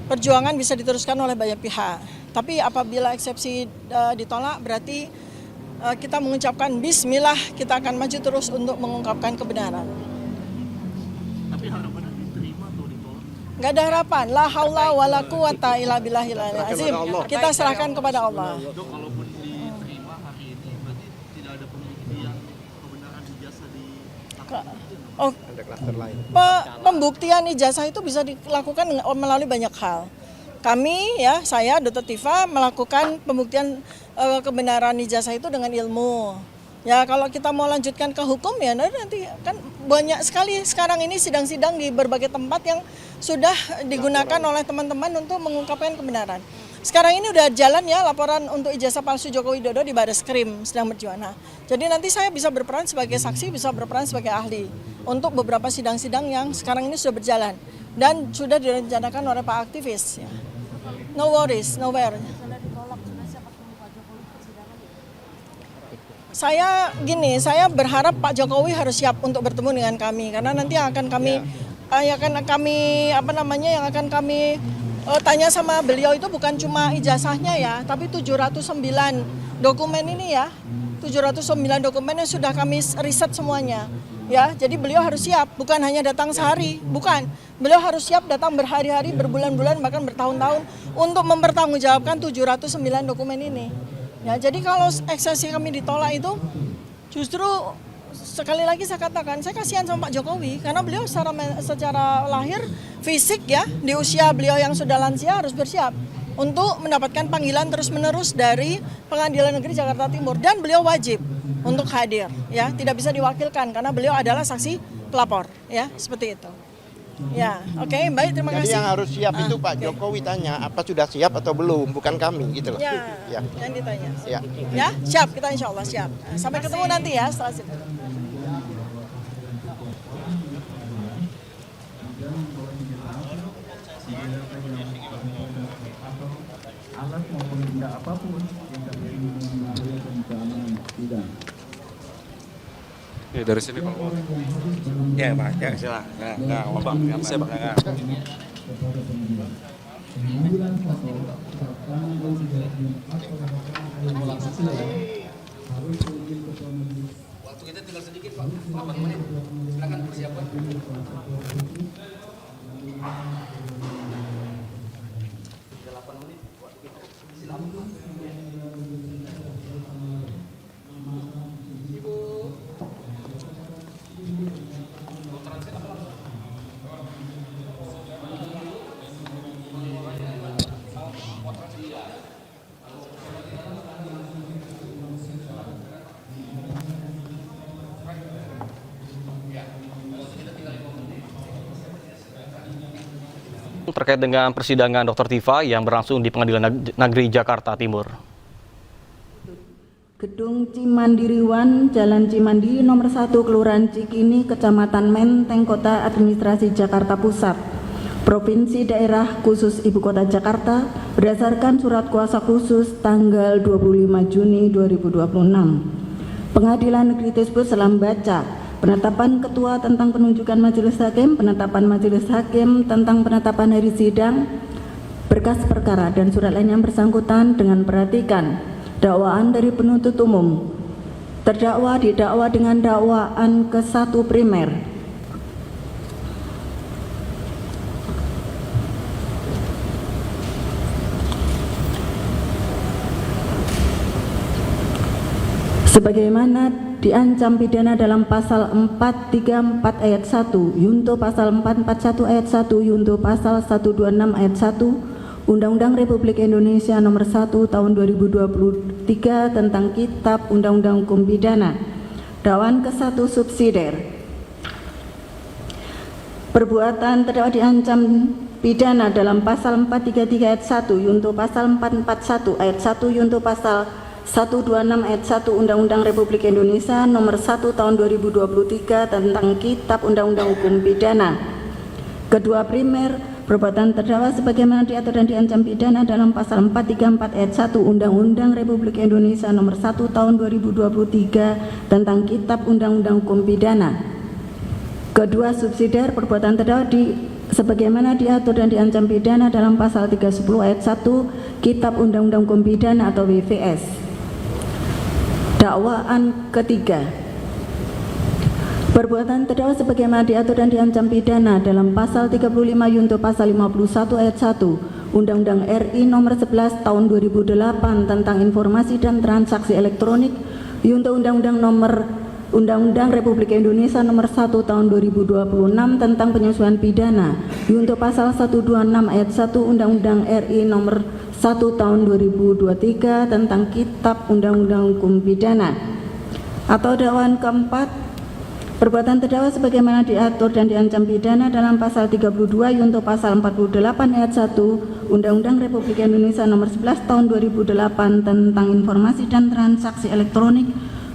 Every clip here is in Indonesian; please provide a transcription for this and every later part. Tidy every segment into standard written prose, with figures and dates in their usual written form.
perjuangan bisa diteruskan oleh banyak pihak. Tapi apabila eksepsi ditolak, berarti kita mengucapkan Bismillah, kita akan maju terus untuk mengungkapkan kebenaran. Tapi harapannya diterima atau ditolak? Nggak ada harapan. La haula wala quwata illa billahil azim. Kita serahkan kepada Allah. Dok, kalaupun diterima hari ini, berarti tidak ada pembuktian kebenaran ijazah di Oh, Ada klaster lain. pembuktian ijazah itu bisa dilakukan melalui banyak hal. Kami ya, saya Dr. Tifa melakukan pembuktian kebenaran ijazah itu dengan ilmu. Ya kalau kita mau lanjutkan ke hukum ya nanti kan banyak sekali sekarang ini sidang-sidang di berbagai tempat yang sudah digunakan oleh teman-teman untuk mengungkapkan kebenaran. Sekarang ini udah jalan ya laporan untuk ijazah palsu Joko Widodo di Bareskrim sedang berjuang. Nah, jadi nanti saya bisa berperan sebagai saksi, bisa berperan sebagai ahli untuk beberapa sidang-sidang yang sekarang ini sudah berjalan dan sudah direncanakan oleh Pak aktivis. Ya. No worries, nowhere. Saya berharap Pak Jokowi harus siap untuk bertemu dengan kami karena nanti yang akan kami tanya sama beliau itu bukan cuma ijazahnya ya, tapi 709 dokumen ini ya. 709 dokumen yang sudah kami riset semuanya. Ya, jadi beliau harus siap, bukan hanya datang sehari, bukan. Beliau harus siap datang berhari-hari, berbulan-bulan, bahkan bertahun-tahun untuk mempertanggungjawabkan 709 dokumen ini. Ya, jadi kalau eksepsi kami ditolak itu justru sekali lagi saya katakan, saya kasihan sama Pak Jokowi karena beliau secara lahir fisik ya di usia beliau yang sudah lansia harus bersiap untuk mendapatkan panggilan terus-menerus dari Pengadilan Negeri Jakarta Timur dan beliau wajib untuk hadir ya, tidak bisa diwakilkan karena beliau adalah saksi pelapor ya, seperti itu. Ya, oke, baik, terima kasih. Jadi yang harus siap itu Pak Jokowi tanya apa sudah siap atau belum, bukan kami gitu loh. Ya, Ya. yang ditanya. Ya. Ya, siap, kita insya Allah siap. Sampai ketemu nanti ya setelah situ. Alat maupun benda apapun yang terjadi membahayakan keamanan sidang. Ya dari sini Pak. Ya Pak, ya silakan. Nah, Bang, saya Bang. Pengambilan foto serta mengambil harus izin ketua majelis. Waktu kita tinggal sedikit Pak, 8 menit. Silakan persiapan. Terkait dengan persidangan Dr. Tifa yang berlangsung di Pengadilan Negeri Jakarta Timur. Gedung Cimandiriwan, Jalan Cimandiri nomor 1, Kelurahan Cikini, Kecamatan Menteng, Kota Administrasi Jakarta Pusat, Provinsi Daerah Khusus Ibu Kota Jakarta, berdasarkan surat kuasa khusus tanggal 25 Juni 2026. Pengadilan Negeri tersebut telah membaca penetapan ketua tentang penunjukan majelis hakim, penetapan majelis hakim tentang penetapan hari sidang, berkas perkara dan surat lain yang bersangkutan dengan perhatikan dakwaan dari penuntut umum. Terdakwa didakwa dengan dakwaan ke-1 primer. Sebagaimana diancam pidana dalam pasal 434 ayat 1, Yunto pasal 441 ayat 1, Yunto pasal 126 ayat 1, Undang-Undang Republik Indonesia nomor 1 tahun 2023 tentang Kitab Undang-Undang Hukum Pidana. Dakwaan ke-1 subsidiar. Perbuatan terdakwa diancam pidana dalam pasal 433 ayat 1, Yunto pasal 441 ayat 1, Yunto pasal 126 ayat 1 Undang-Undang Republik Indonesia nomor 1 tahun 2023 tentang Kitab Undang-Undang Hukum Pidana. Kedua primer, perbuatan terdakwa sebagaimana diatur dan diancam pidana dalam pasal 434 ayat 1 Undang-Undang Republik Indonesia nomor 1 tahun 2023 tentang Kitab Undang-Undang Hukum Pidana. Kedua subsidiar, perbuatan terdakwa sebagaimana diatur dan diancam pidana dalam pasal 310 ayat 1 Kitab Undang-Undang Hukum Pidana atau WVS. Dakwaan ketiga. Perbuatan terdakwa sebagaimana diatur dan diancam pidana dalam pasal 35 yunto pasal 51 ayat 1 Undang-Undang RI nomor 11 tahun 2008 tentang informasi dan transaksi elektronik, yunto Undang-Undang Republik Indonesia nomor 1 tahun 2026 tentang penyesuaian pidana, yunto pasal 126 ayat 1 Undang-Undang RI nomor 1 tahun 2023 tentang Kitab Undang-Undang Hukum Pidana. Atau dakwaan keempat, perbuatan terdakwa sebagaimana diatur dan diancam pidana dalam pasal 32 yunto pasal 48 ayat 1 Undang-Undang Republik Indonesia nomor 11 tahun 2008 tentang informasi dan transaksi elektronik,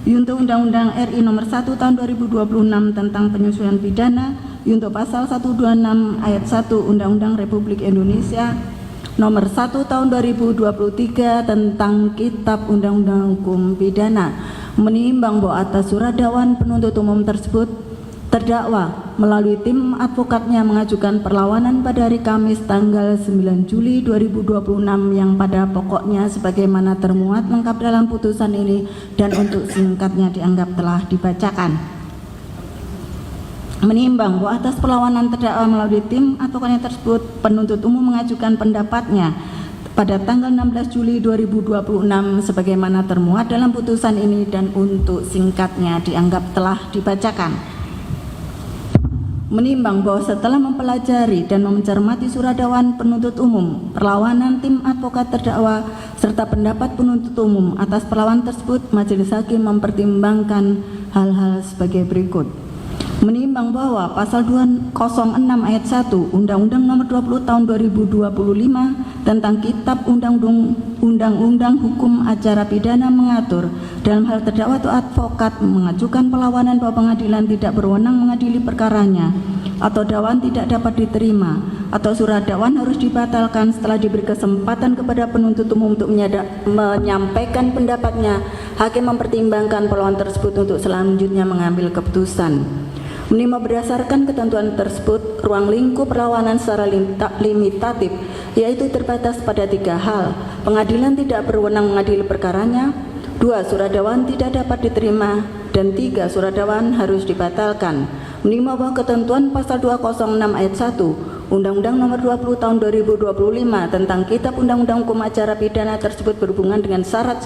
yunto Undang-Undang RI nomor 1 tahun 2026 tentang penyesuaian pidana, yunto pasal 126 ayat 1 Undang-Undang Republik Indonesia nomor 1 tahun 2023 tentang Kitab Undang-Undang Hukum Pidana. Menimbang bahwa atas surat dakwaan penuntut umum tersebut, terdakwa melalui tim advokatnya mengajukan perlawanan pada hari Kamis tanggal 9 Juli 2026 yang pada pokoknya sebagaimana termuat lengkap dalam putusan ini dan untuk singkatnya dianggap telah dibacakan. Menimbang bahwa atas perlawanan terdakwa melalui tim advokatnya tersebut, penuntut umum mengajukan pendapatnya pada tanggal 16 Juli 2026 sebagaimana termuat dalam putusan ini dan untuk singkatnya dianggap telah dibacakan. Menimbang bahwa setelah mempelajari dan mencermati surat dakwaan penuntut umum, perlawanan tim advokat terdakwa serta pendapat penuntut umum atas perlawanan tersebut, majelis hakim mempertimbangkan hal-hal sebagai berikut. Menimbang bahwa pasal 206 ayat 1 Undang-Undang nomor 20 tahun 2025 tentang Kitab Undang-Undang Hukum Acara Pidana mengatur dalam hal terdakwa atau advokat mengajukan perlawanan bahwa pengadilan tidak berwenang mengadili perkaranya atau dakwaan tidak dapat diterima atau surat dakwaan harus dibatalkan setelah diberi kesempatan kepada penuntut umum untuk menyampaikan pendapatnya, hakim mempertimbangkan perlawanan tersebut untuk selanjutnya mengambil keputusan. Menimbang berdasarkan ketentuan tersebut, ruang lingkup perlawanan secara limitatif yaitu terbatas pada 3 hal. Pengadilan tidak berwenang mengadili perkaranya, 2. Surat dakwaan tidak dapat diterima, dan 3. Surat dakwaan harus dibatalkan. Menimbang bahwa ketentuan pasal 206 ayat 1 Undang-Undang nomor 20 tahun 2025 tentang Kitab Undang-Undang Hukum Acara Pidana tersebut berhubungan dengan syarat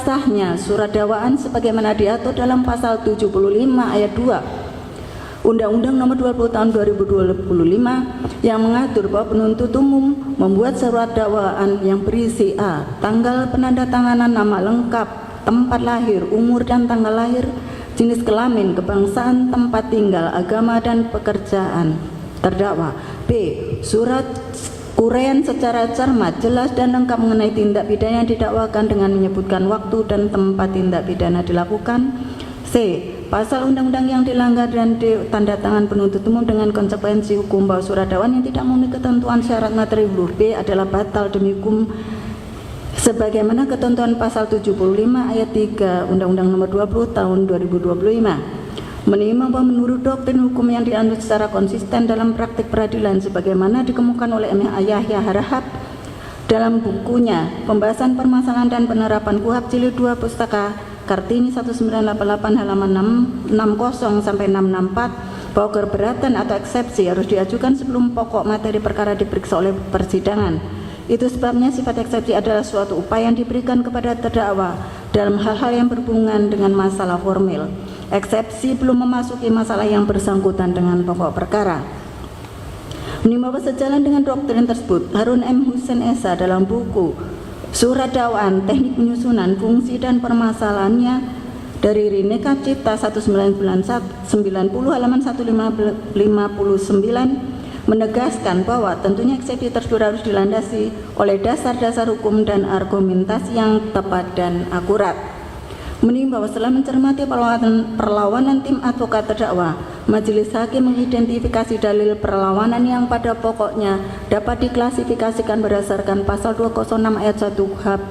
sahnya surat dakwaan sebagaimana diatur dalam pasal 75 ayat 2 Undang-Undang nomor 20 tahun 2025 yang mengatur bahwa penuntut umum membuat surat dakwaan yang berisi a. Tanggal penandatanganan nama lengkap, tempat lahir, umur dan tanggal lahir, jenis kelamin, kebangsaan, tempat tinggal, agama dan pekerjaan terdakwa. B. Surat uraian secara cermat, jelas dan lengkap mengenai tindak pidana yang didakwakan dengan menyebutkan waktu dan tempat tindak pidana dilakukan. C. Pasal undang-undang yang dilanggar dan tanda tangan penuntut umum dengan konsekuensi hukum bahwa surat dakwaan yang tidak memenuhi ketentuan syarat materi huruf B adalah batal demi hukum sebagaimana ketentuan pasal 75 ayat 3 Undang-Undang nomor 20 tahun 2025. Menimbang bahwa menurut doktrin hukum yang dianut secara konsisten dalam praktik peradilan sebagaimana dikemukakan oleh Yahya Harahap dalam bukunya Pembahasan Permasalahan dan Penerapan KUHP Jilid 2 Pustaka Kartini 1988 halaman 660 sampai 664 bahwa keberatan atau eksepsi harus diajukan sebelum pokok materi perkara diperiksa oleh persidangan. Itu sebabnya sifat eksepsi adalah suatu upaya yang diberikan kepada terdakwa dalam hal-hal yang berhubungan dengan masalah formil. Eksepsi belum memasuki masalah yang bersangkutan dengan pokok perkara. Menimbang bahwa sejalan dengan doktrin tersebut, Harun M. Hussein Esa dalam buku Surat Dakwaan, Teknik Penyusunan, Fungsi dan Permasalahannya dari Rineka Cipta 1990 halaman 159 menegaskan bahwa tentunya eksepsi tersebut harus dilandasi oleh dasar-dasar hukum dan argumentasi yang tepat dan akurat. Menimbang bahwa setelah mencermati perlawanan tim advokat terdakwa, majelis hakim mengidentifikasi dalil perlawanan yang pada pokoknya dapat diklasifikasikan berdasarkan pasal 206 ayat 1 KUHP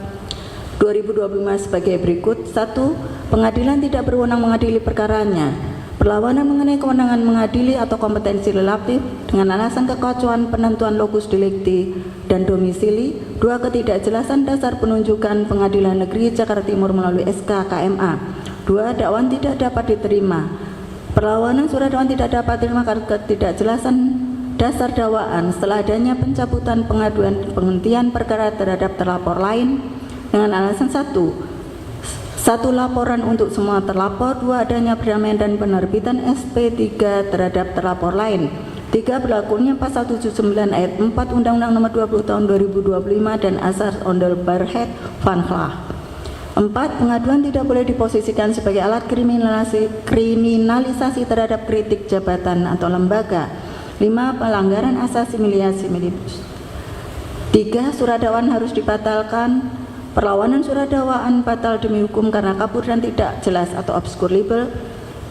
2025 sebagai berikut. 1. Pengadilan tidak berwenang mengadili perkaranya. Perlawanan mengenai kewenangan mengadili atau kompetensi relatif dengan alasan kekacauan penentuan lokus delicti dan domisili. 2. Ketidakjelasan dasar penunjukan Pengadilan Negeri Jakarta Timur melalui SK KMA. 2. Dakwaan tidak dapat diterima. Perlawanan surat dakwaan tidak dapat diterima karena ketidakjelasan dasar dakwaan setelah adanya pencabutan pengaduan penghentian perkara terhadap terlapor lain dengan alasan 1 laporan untuk semua terlapor. 2. Adanya perdamaian dan penerbitan SP3 terhadap terlapor lain. 3. Berlakunya pasal 79 ayat 4 Undang-Undang Nomor 20 Tahun 2025 dan Asas Onderbergheid van Glah. 4. Pengaduan tidak boleh diposisikan sebagai alat kriminalisasi terhadap kritik jabatan atau lembaga. 5. Pelanggaran asasi similiasi milibus. 3. Surat dakwaan harus dibatalkan. Perlawanan surat dakwaan batal demi hukum karena kabur dan tidak jelas atau obskur libel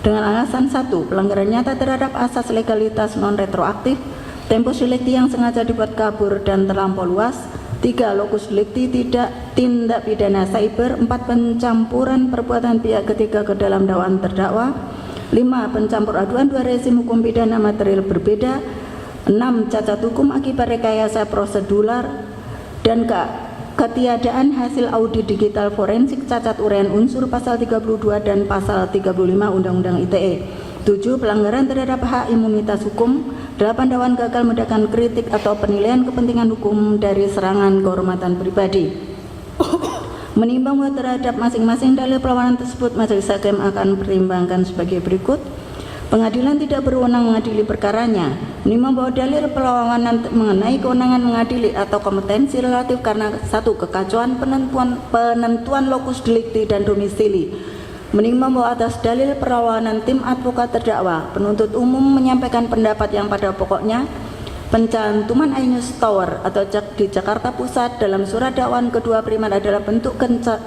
dengan alasan 1. Pelanggaran nyata terhadap asas legalitas non-retroaktif, tempus delicti yang sengaja dibuat kabur dan terlampau luas. 3. Lokus delicti tidak tindak pidana cyber. 4. Pencampuran perbuatan pihak ketiga ke dalam dakwaan terdakwa. 5. Pencampur aduan dua rezim hukum pidana material berbeda. 6. Cacat hukum akibat rekayasa prosedural dan ketiadaan hasil audit digital forensik cacat uraian unsur pasal 32 dan pasal 35 Undang-Undang ITE. 7. Pelanggaran terhadap hak imunitas hukum. 8. Dakwaan gagal meredakan kritik atau penilaian kepentingan hukum dari serangan kehormatan pribadi. Menimbang bahwa terhadap masing-masing dalil perlawanan tersebut majelis hakim akan pertimbangkan sebagai berikut. Pengadilan tidak berwenang mengadili perkaranya. Menimbang bahwa dalil perlawanan mengenai kewenangan mengadili atau kompetensi relatif karena 1. Kekacauan penentuan lokus delicti dan domisili. Menimbang bahwa atas dalil perlawanan tim advokat terdakwa, penuntut umum menyampaikan pendapat yang pada pokoknya pencantuman Ainus Tower atau di Jakarta Pusat dalam surat dakwaan kedua primer adalah bentuk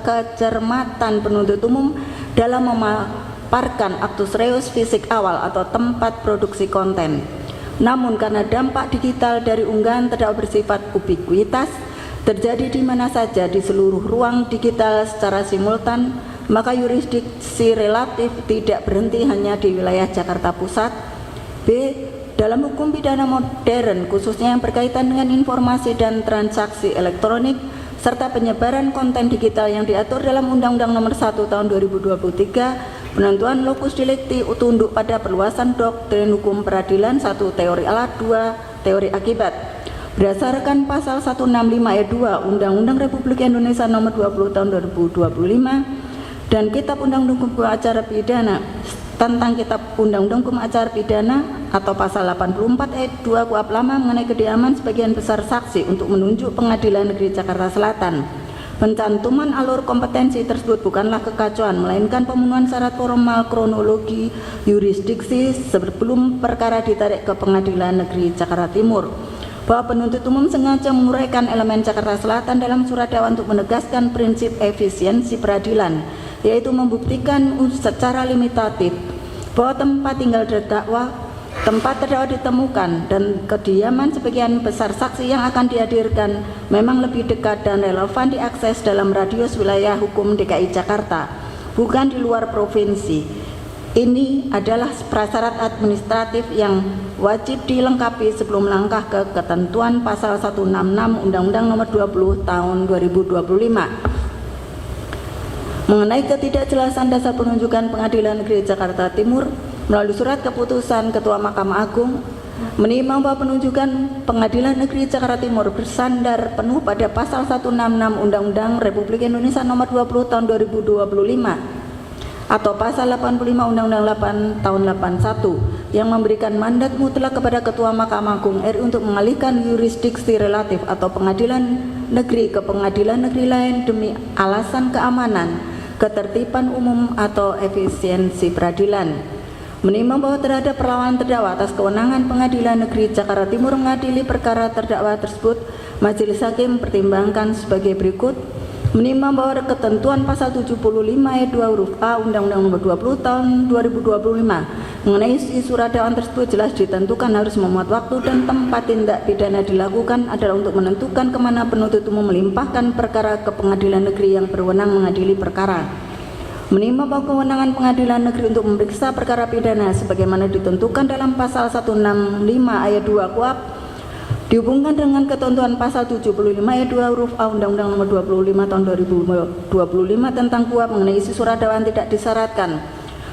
kecermatan penuntut umum dalam memaparkan aktus reus fisik awal atau tempat produksi konten. Namun karena dampak digital dari unggahan terdakwa bersifat ubiquitas, terjadi di mana saja di seluruh ruang digital secara simultan, maka yurisdiksi relatif tidak berhenti hanya di wilayah Jakarta Pusat. B. Dalam hukum pidana modern, khususnya yang berkaitan dengan informasi dan transaksi elektronik, serta penyebaran konten digital yang diatur dalam Undang-Undang Nomor 1 Tahun 2023, penentuan lokus delicti tunduk pada perluasan doktrin hukum peradilan. 1. Teori alat. 2. Teori akibat. Berdasarkan pasal 165 ayat 2 Undang-Undang Republik Indonesia Nomor 20 Tahun 2025 dan Kitab Undang-Undang Hukum Acara Pidana tentang Kitab Undang-Undang Hukum Acara Pidana atau pasal 84 ayat 2 KUHP lama mengenai kediaman sebagian besar saksi untuk menunjuk Pengadilan Negeri Jakarta Selatan. Pencantuman alur kompetensi tersebut bukanlah kekacauan, melainkan pemenuhan syarat formal kronologi yurisdiksi sebelum perkara ditarik ke Pengadilan Negeri Jakarta Timur. Bahwa penuntut umum sengaja menguraikan elemen Jakarta Selatan dalam surat dakwaan untuk menegaskan prinsip efisiensi peradilan, yaitu membuktikan secara limitatif bahwa tempat tinggal terdakwa, tempat terdakwa ditemukan, dan kediaman sebagian besar saksi yang akan dihadirkan memang lebih dekat dan relevan diakses dalam radius wilayah hukum DKI Jakarta, bukan di luar provinsi. Ini adalah prasyarat administratif yang wajib dilengkapi sebelum melangkah ke ketentuan pasal 166 Undang-Undang Nomor 20 Tahun 2025. Mengenai ketidakjelasan dasar penunjukan Pengadilan Negeri Jakarta Timur melalui surat keputusan Ketua Mahkamah Agung, menimbang bahwa penunjukan Pengadilan Negeri Jakarta Timur bersandar penuh pada pasal 166 Undang-Undang Republik Indonesia Nomor 20 Tahun 2025 atau pasal 85 Undang-Undang 8 Tahun 81 yang memberikan mandat mutlak kepada Ketua Mahkamah Agung RI untuk mengalihkan yurisdiksi relatif atau pengadilan negeri ke pengadilan negeri lain demi alasan keamanan, ketertiban umum atau efisiensi peradilan. Menimbang bahwa terhadap perlawanan terdakwa atas kewenangan Pengadilan Negeri Jakarta Timur mengadili perkara terdakwa tersebut, majelis hakim mempertimbangkan sebagai berikut. Menimbang bahwa ketentuan pasal 75 ayat 2 huruf A Undang-Undang Nomor 20 Tahun 2025 mengenai isi surat dakwaan tersebut jelas ditentukan harus memuat waktu dan tempat tindak pidana dilakukan adalah untuk menentukan kemana penuntut umum melimpahkan perkara ke pengadilan negeri yang berwenang mengadili perkara. Menimba bahwa kewenangan pengadilan negeri untuk memeriksa perkara pidana sebagaimana ditentukan dalam pasal 165 ayat 2 KUHP dihubungkan dengan ketentuan pasal 75 ayat 2 huruf A Undang-Undang Nomor 25 Tahun 2025 tentang KUHP mengenai isi surat dakwaan tidak disyaratkan